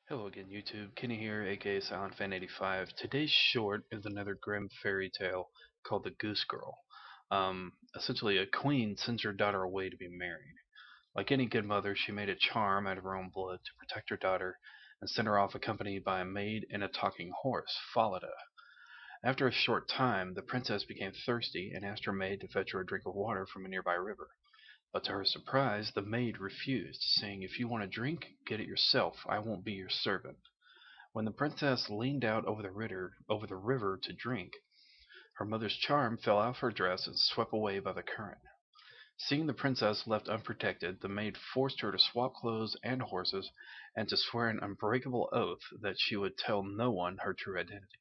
Hello again, YouTube. Kenny here, aka SilentFan85. Today's short is another grim fairy tale called The Goose Girl. Essentially, a queen sends her daughter away to be married. Like any good mother, she made a charm out of her own blood to protect her daughter and sent her off accompanied by a maid and a talking horse, Falada. After a short time, the princess became thirsty and asked her maid to fetch her a drink of water from a nearby river. But to her surprise, the maid refused, saying, "If you want a drink, get it yourself. I won't be your servant." When the princess leaned out over the river to drink, her mother's charm fell off her dress and swept away by the current. Seeing the princess left unprotected, the maid forced her to swap clothes and horses, and to swear an unbreakable oath that she would tell no one her true identity.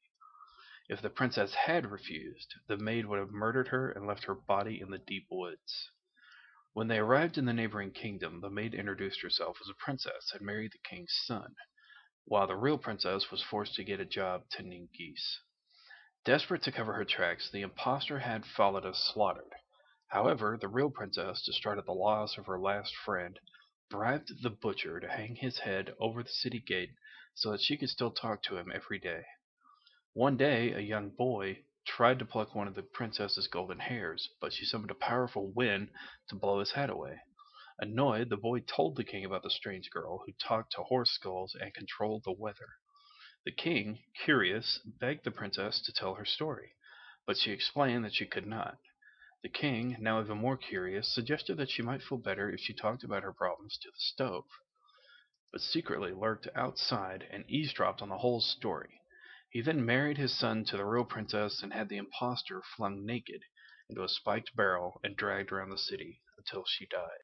If the princess had refused, the maid would have murdered her and left her body in the deep woods. When they arrived in the neighboring kingdom, the maid introduced herself as a princess and married the king's son, while the real princess was forced to get a job tending geese. Desperate to cover her tracks, the impostor had Falada slaughtered. However, the real princess, distraught at the loss of her last friend, bribed the butcher to hang his head over the city gate so that she could still talk to him every day. One day, a young boy tried to pluck one of the princess's golden hairs, but she summoned a powerful wind to blow his hat away. Annoyed, the boy told the king about the strange girl who talked to horse skulls and controlled the weather. The king, curious, begged the princess to tell her story, but she explained that she could not. The king, now even more curious, suggested that she might feel better if she talked about her problems to the stove, but secretly lurked outside and eavesdropped on the whole story. He then married his son to the real princess and had the impostor flung naked into a spiked barrel and dragged around the city until she died.